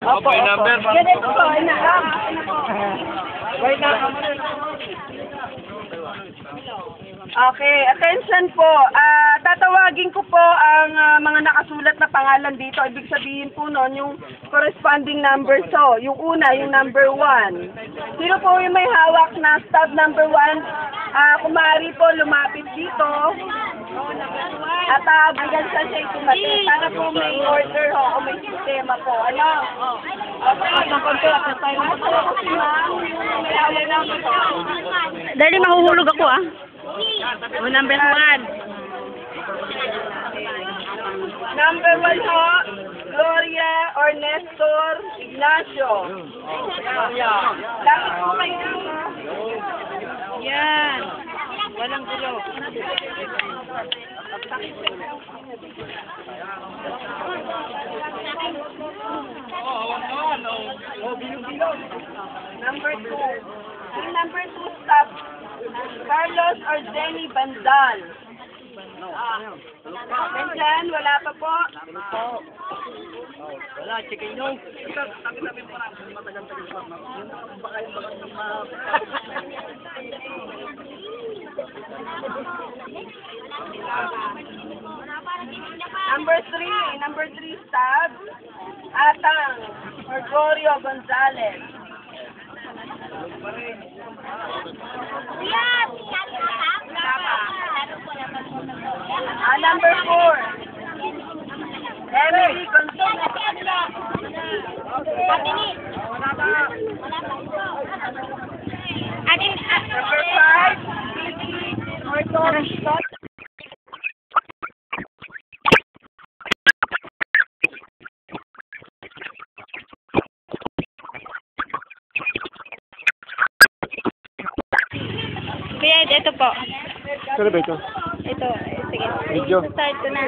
Opo, opo. Ganito po, inaam. Wait na. Okay, attention po. Tatawagin ko po ang mga nakasulat na pangalan dito. Ibig sabihin po noon yung corresponding number. So, yung una, yung number 1. Sino po yung may hawak na stub number 1? Kumari po lumapit dito. At hanggang sa siya tumati. Para po may order ho, o may sistema po. Ano? Okay. Dali, mahuhulog ako ah. Oh, number 1. Number 1 ho, Gloria or Nestor Ignacio. Lapit po kayo. Yan. Walang gulo. Number 2. Yung number 2 stop, Carlos or Jenny Bandal. Nandyan, wala pa po. Wala, chicken nung. Number 3 stop, Atang or Glorio Gonzalez. Number 4, Emily Gonzalez. Number 5, Orton. Kuya, ito po. Ano ba ito? Ito, sige. Video. Start ko na.